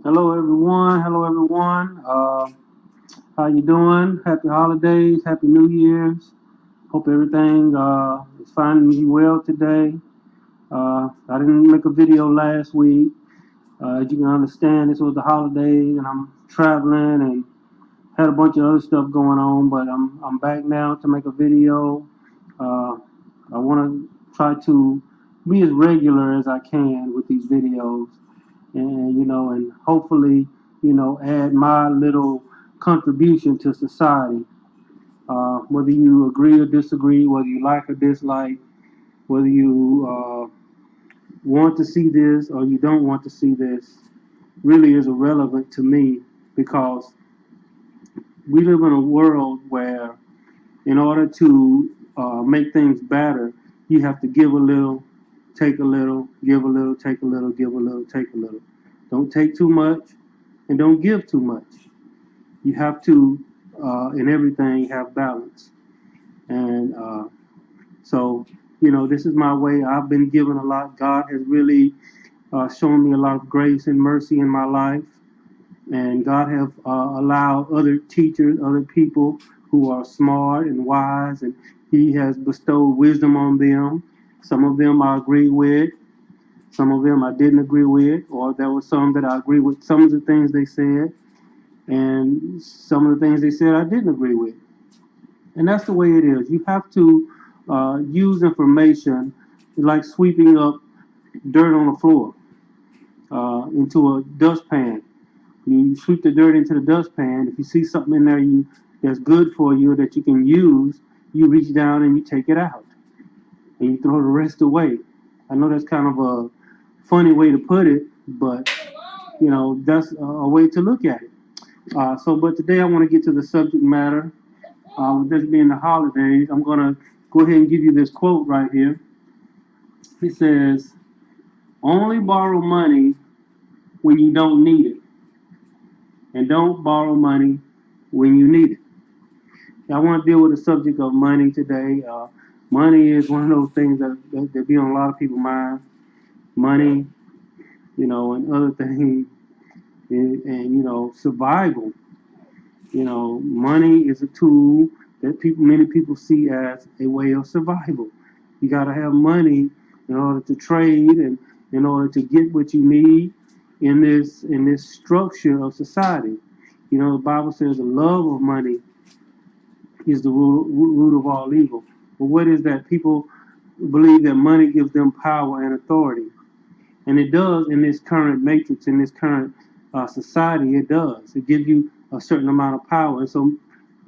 Hello everyone. Hello everyone. How you doing? Happy holidays. Happy New Year's. Hope everything is finding you well today. I didn't make a video last week. As you can understand, this was the holidays, and I'm traveling and had a bunch of other stuff going on. But I'm back now to make a video. Uh, I want to try to be as regular as I can with these videos, and and hopefully, add my little contribution to society. Whether you agree or disagree, whether you like or dislike, whether you want to see this or you don't want to see this, really is irrelevant to me because we live in a world where, in order to make things better, you have to give a little, take a little, give a little, take a little, give a little, take a little. Don't take too much and don't give too much. You have to, in everything, have balance. And so, this is my way. I've been given a lot. God has really shown me a lot of grace and mercy in my life. And God have allowed other teachers, other people who are smart and wise, and He has bestowed wisdom on them. Some of them I agree with, some of them I didn't agree with, or there were some that I agree with some of the things they said, and some of the things they said I didn't agree with. And that's the way it is. You have to use information like sweeping up dirt on the floor into a dustpan. You sweep the dirt into the dustpan. If you see something in there that's good for you that you can use, you reach down and you take it out and you throw the rest away. I know that's kind of a funny way to put it, but that's a way to look at it. But today I want to get to the subject matter. With this being the holidays, I'm going to go ahead and give you this quote right here. It says, only borrow money when you don't need it, and don't borrow money when you need it. I want to deal with the subject of money today. Money is one of those things that be on a lot of people's mind. Money, and other things, and survival. Money is a tool that many people see as a way of survival. You got to have money in order to trade and in order to get what you need in this structure of society. The Bible says the love of money is the root of all evil. But what is that? People believe that money gives them power and authority, and it does in this current matrix, in this current society. It does. It gives you a certain amount of power, and so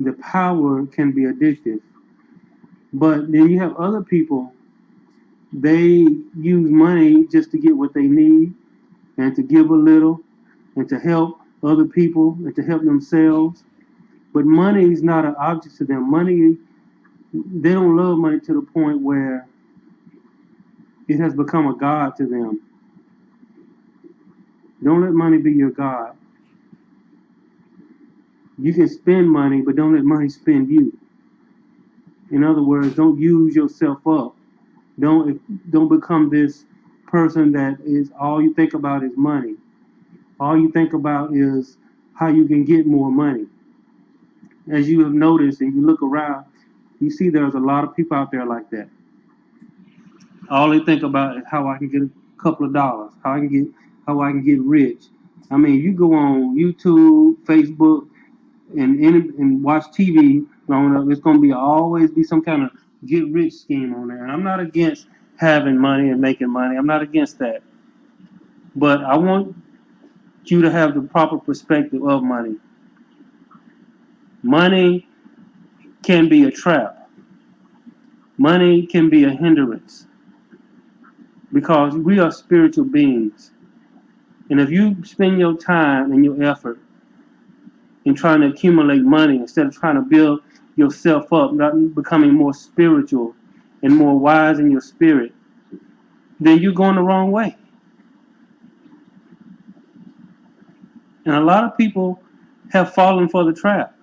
the power can be addictive. But then you have other people. They use money just to get what they need and to give a little and to help other people and to help themselves. But money is not an object to them. Money, they don't love money to the point where it has become a god to them. Don't let money be your god. You can spend money, but don't let money spend you. In other words, don't use yourself up. Don't become this person that is all you think about is money. All you think about is how you can get more money. As you have noticed and you look around, you see there's a lot of people out there like that. All they think about is how I can get a couple of dollars, how I can get rich. I mean, you go on YouTube, Facebook, and watch TV growing up, it's gonna be always be some kind of get rich scheme on there. And I'm not against having money and making money. I'm not against that. But I want you to have the proper perspective of money. Money can be a trap. Money can be a hindrance because we are spiritual beings. And if you spend your time and your effort in trying to accumulate money instead of trying to build yourself up, not becoming more spiritual and more wise in your spirit, then you're going the wrong way. And a lot of people have fallen for the trap.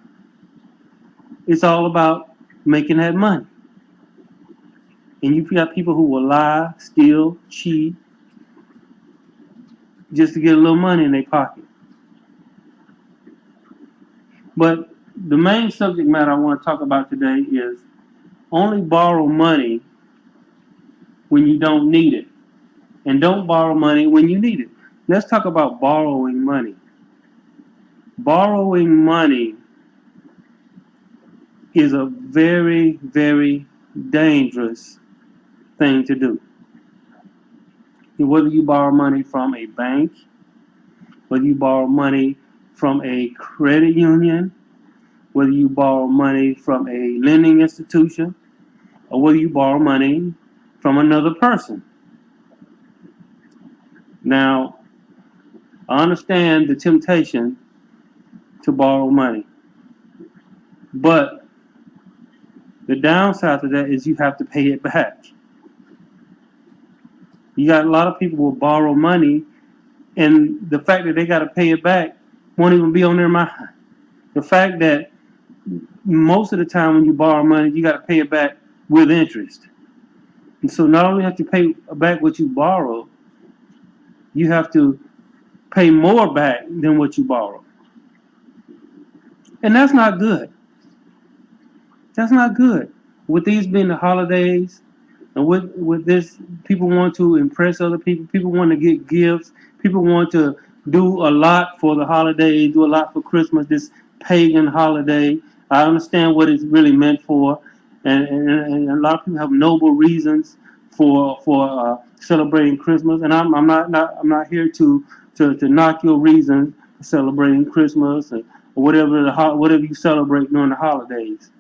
It's all about making that money. And you got people who will lie, steal, cheat, just to get a little money in their pocket. But the main subject matter I want to talk about today is only borrow money when you don't need it, and don't borrow money when you need it. Let's talk about borrowing money. Borrowing money is a very, very dangerous thing to do. Whether you borrow money from a bank, whether you borrow money from a credit union, whether you borrow money from a lending institution, or whether you borrow money from another person. Now, I understand the temptation to borrow money, but the downside to that is you have to pay it back. You got a lot of people will borrow money, and the fact that they got to pay it back won't even be on their mind. The fact that most of the time when you borrow money, you got to pay it back with interest. And so not only have to pay back what you borrow, you have to pay more back than what you borrow. And that's not good. That's not good. With these being the holidays, and with this, people want to impress other people. People want to get gifts. People want to do a lot for the holidays, do a lot for Christmas, this pagan holiday. I understand what it's really meant for, and a lot of people have noble reasons for celebrating Christmas. And I'm not here to knock your reasons for celebrating Christmas or whatever you celebrate during the holidays.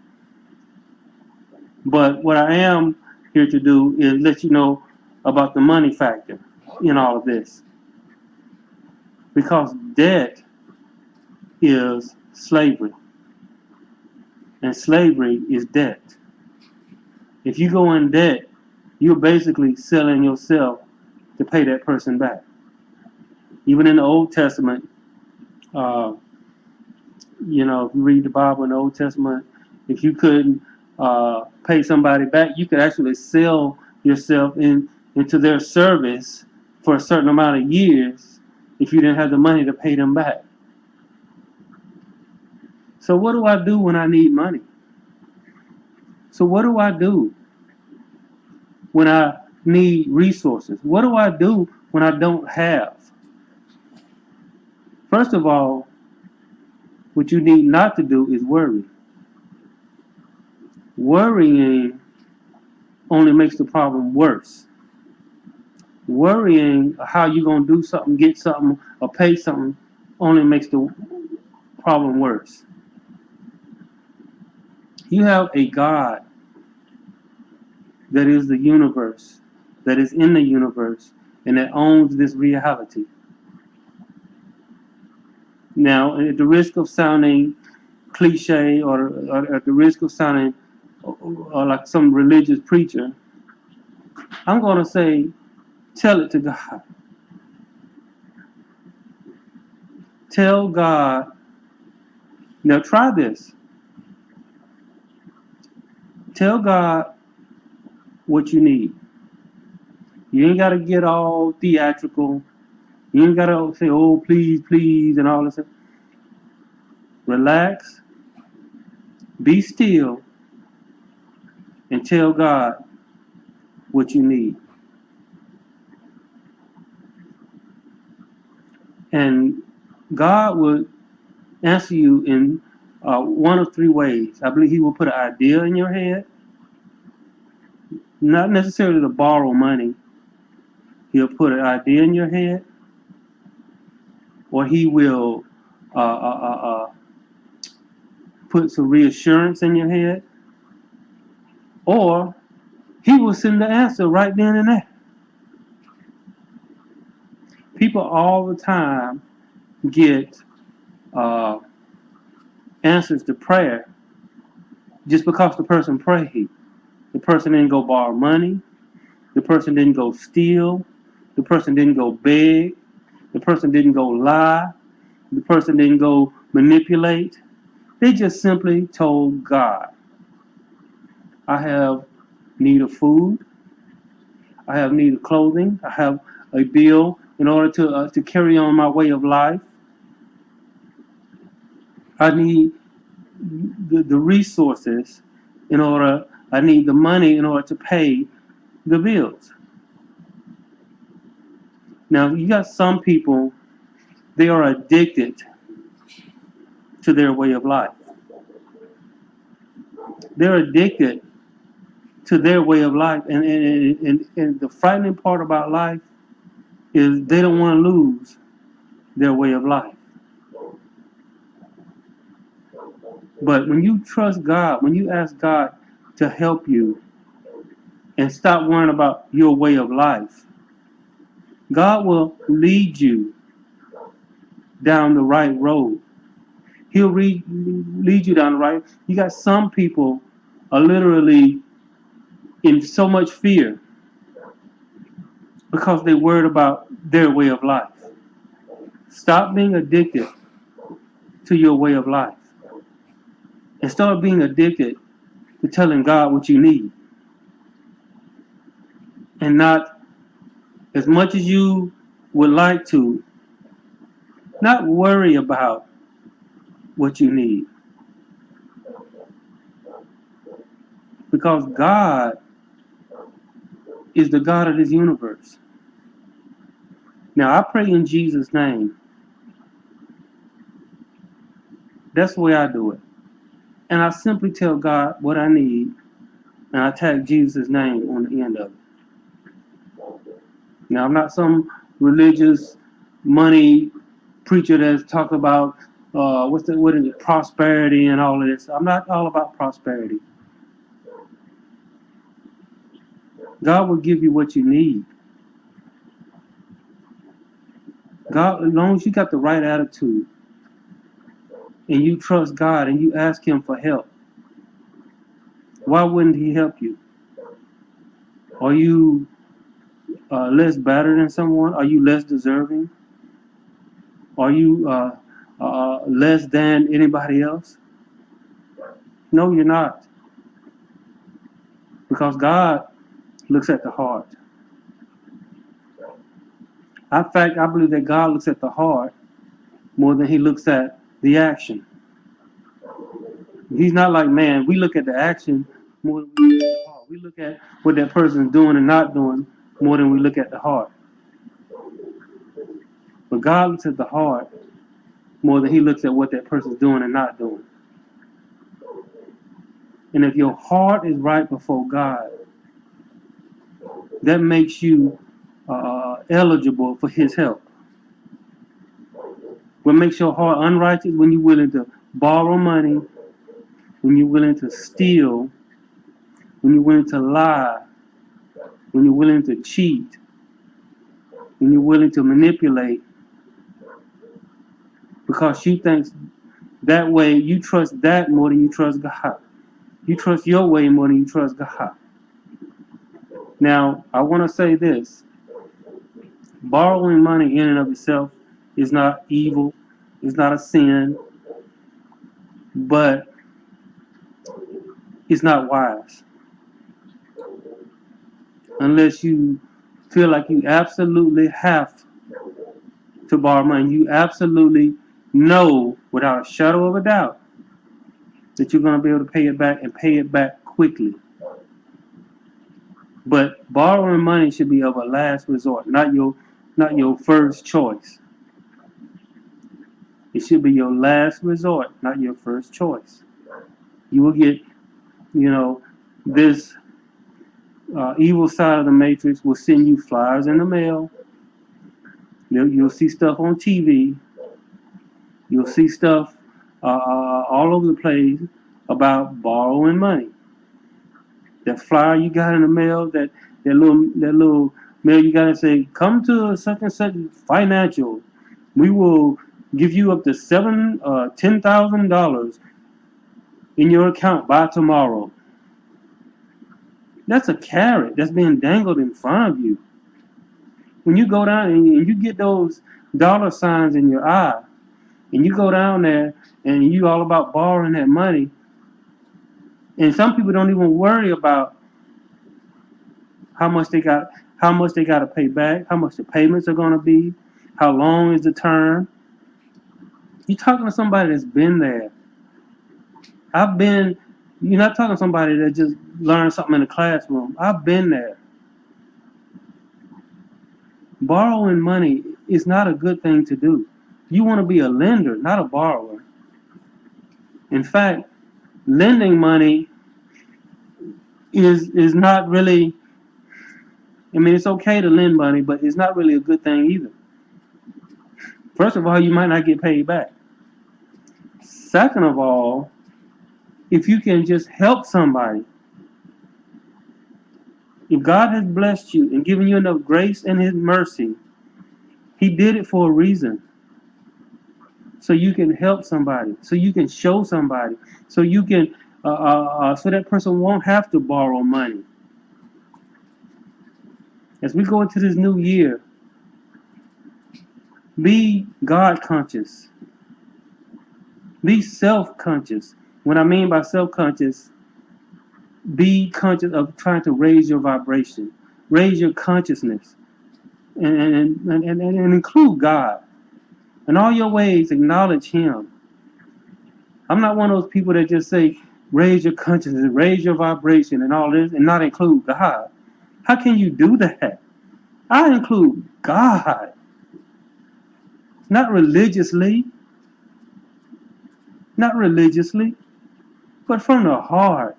But what I am here to do is let you know about the money factor in all of this. Because debt is slavery. And slavery is debt. If you go in debt, you're basically selling yourself to pay that person back. Even in the Old Testament, if you read the Bible in the Old Testament, if you couldn't pay somebody back, you could actually sell yourself into their service for a certain amount of years if you didn't have the money to pay them back. So what do I do when I need money? So what do I do when I need resources? What do I do when I don't have? First of all, what you need not to do is worry. Worrying only makes the problem worse. Worrying how you're going to do something, get something, or pay something only makes the problem worse. You have a God that is the universe, that is in the universe, and that owns this reality. Now, at the risk of sounding cliche or at the risk of sounding like some religious preacher, I'm going to say, tell it to God. Tell God. Now try this. Tell God what you need. You ain't got to get all theatrical. You ain't got to say, oh, please, please, and all this stuff. Relax. Be still. And tell God what you need. And God will answer you in one of three ways. I believe He will put an idea in your head. Not necessarily to borrow money. He'll put an idea in your head. Or He will put some reassurance in your head. Or He will send the answer right then and there. People all the time get answers to prayer just because the person prayed. The person didn't go borrow money. The person didn't go steal. The person didn't go beg. The person didn't go lie. The person didn't go manipulate. They just simply told God, I have need of food. I have need of clothing. I have a bill in order to carry on my way of life. I need the resources in order, I need the money in order to pay the bills. Now, you got some people, they are addicted to their way of life. They're addicted to their way of life. And the frightening part about life is they don't want to lose their way of life. But when you trust God, when you ask God to help you and stop worrying about your way of life, God will lead you down the right road. He'll lead you down the right. You got some people are literally in so much fear because they're worried about their way of life. Stop being addicted to your way of life and start being addicted to telling God what you need, and not as much as you would like to, not worry about what you need, because God is the God of this universe. Now I pray in Jesus' name. That's the way I do it. And I simply tell God what I need, and I tag Jesus' name on the end of it. Now, I'm not some religious money preacher that's talking about what is it, prosperity and all of this. I'm not all about prosperity. God will give you what you need. God, as long as you got the right attitude and you trust God and you ask Him for help, why wouldn't He help you? Are you less better than someone? Are you less deserving? Are you less than anybody else? No, you're not. Because God looks at the heart. In fact, I believe that God looks at the heart more than He looks at the action. He's not like man. We look at the action more than we look at the heart. We look at what that person is doing and not doing more than we look at the heart. But God looks at the heart more than He looks at what that person is doing and not doing. And if your heart is right before God, that makes you eligible for His help. What makes your heart unrighteous? When you're willing to borrow money, when you're willing to steal, when you're willing to lie, when you're willing to cheat, when you're willing to manipulate, because you think that way, you trust that more than you trust God. You trust your way more than you trust God. Now, I want to say this. Borrowing money in and of itself is not evil. It's not a sin. But it's not wise. Unless you feel like you absolutely have to borrow money. You absolutely know without a shadow of a doubt that you're going to be able to pay it back and pay it back quickly. But borrowing money should be of a last resort, not your first choice. It should be your last resort, not your first choice. You will get, this evil side of the matrix will send you flyers in the mail. You'll see stuff on TV. You'll see stuff all over the place about borrowing money. That flyer you got in the mail, that little mail you got to say, come to such and such financial. We will give you up to $10,000 in your account by tomorrow. That's a carrot that's being dangled in front of you. When you go down and you get those dollar signs in your eye, and you go down there and you all about borrowing that money, and some people don't even worry about how much they got to pay back, how much the payments are going to be, how long is the term. You're talking to somebody that's been there. I've been, you're not talking to somebody that just learned something in the classroom. I've been there. Borrowing money is not a good thing to do. You want to be a lender, not a borrower. In fact, lending money is not really, I mean, it's okay to lend money, but it's not really a good thing either. First of all, you might not get paid back. Second of all, if you can just help somebody, if God has blessed you and given you enough grace and His mercy, He did it for a reason. So you can help somebody, so you can show somebody, so you can, so that person won't have to borrow money. As we go into this new year, be God conscious, be self conscious. What I mean by self conscious, be conscious of trying to raise your vibration, raise your consciousness, and include God. In all your ways, acknowledge Him. I'm not one of those people that just say, raise your consciousness, raise your vibration, and all this, and not include God. How can you do that? I include God. Not religiously, but from the heart.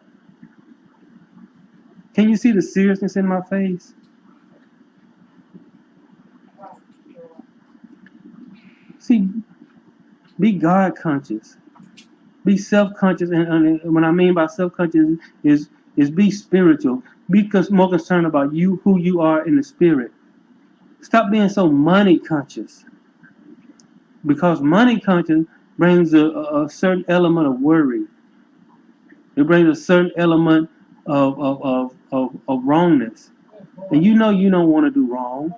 Can you see the seriousness in my face? See, be God conscious. Be self-conscious, and what I mean by self-conscious is be spiritual. Be more concerned about you, who you are in the spirit. Stop being so money conscious, because money conscious brings a certain element of worry. It brings a certain element of wrongness, and you know you don't want to do wrong.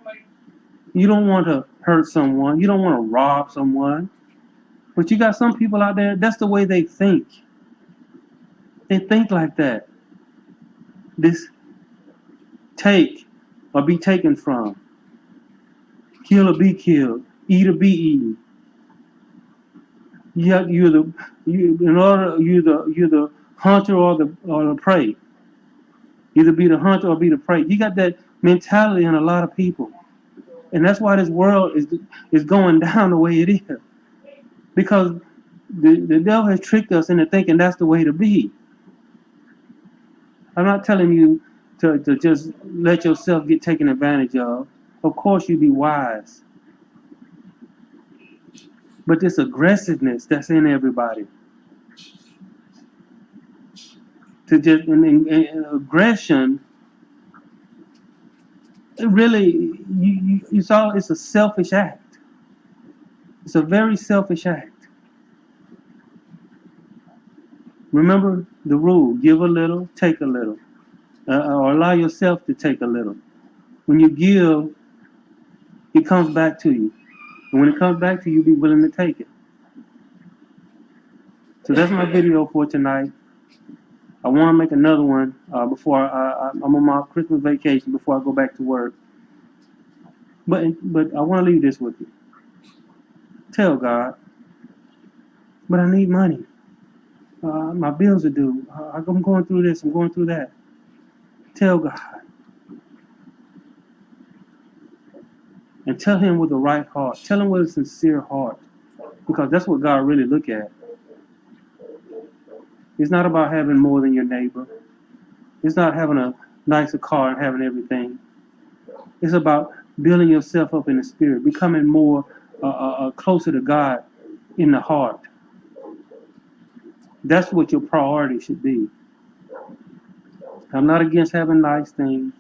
You don't want to hurt someone. You don't want to rob someone. But you got some people out there, that's the way they think. They think like that. This take or be taken from, kill or be killed, eat or be eaten. You're the hunter or the prey. Either be the hunter or be the prey. You got that mentality in a lot of people, and that's why this world is going down the way it is, because the devil has tricked us into thinking that's the way to be. I'm not telling you to just let yourself get taken advantage of. Of course, you be wise. But this aggressiveness that's in everybody, to just aggression, it really, it's a selfish act. It's a very selfish act. Remember the rule: give a little, take a little, or allow yourself to take a little. When you give, it comes back to you, and when it comes back to you, be willing to take it. So that's my video for tonight. I want to make another one before I'm on my Christmas vacation, before I go back to work. But I want to leave this with you. Tell God, but I need money. My bills are due. I'm going through this. I'm going through that. Tell God. And tell Him with the right heart. Tell Him with a sincere heart. Because that's what God really look at. It's not about having more than your neighbor. It's not having a nicer car and having everything. It's about building yourself up in the spirit, becoming more closer to God in the heart. That's what your priority should be. I'm not against having nice things.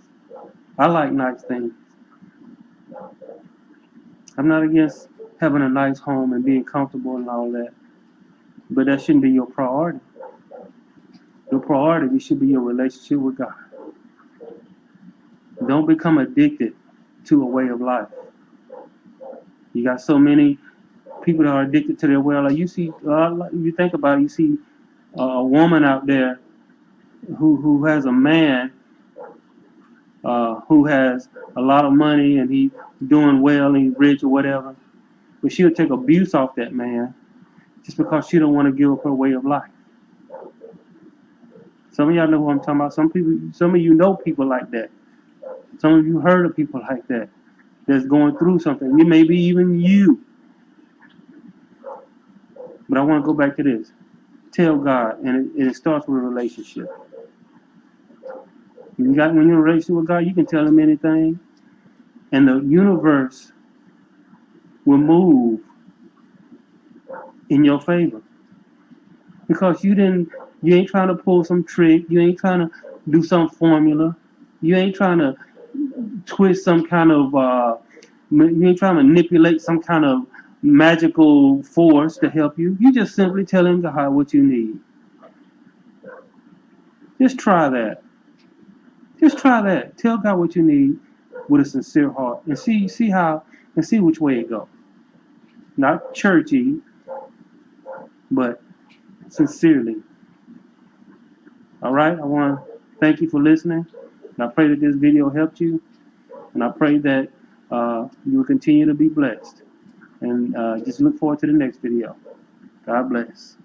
I like nice things. I'm not against having a nice home and being comfortable and all that. But that shouldn't be your priority. Your priority should be your relationship with God. Don't become addicted to a way of life. You got so many people that are addicted to their way of life. You see, you think about it, you see a woman out there who has a man who has a lot of money and he's doing well and he's rich or whatever, but she'll take abuse off that man just because she don't want to give up her way of life. Some of y'all know who I'm talking about. Some of you know people like that. Some of you heard of people like that that's going through something. It may be even you. But I want to go back to this. Tell God, and it starts with a relationship. When you're in a relationship with God, you can tell Him anything, and the universe will move in your favor because you ain't trying to pull some trick, you ain't trying to do some formula, you ain't trying to twist some kind of, you ain't trying to manipulate some kind of magical force to help you. You just simply telling God what you need. Just try that. Just try that. Tell God what you need with a sincere heart, and see which way it goes. Not churchy, but sincerely. All right. I want to thank you for listening. And I pray that this video helped you, and I pray that you will continue to be blessed. And just look forward to the next video. God bless.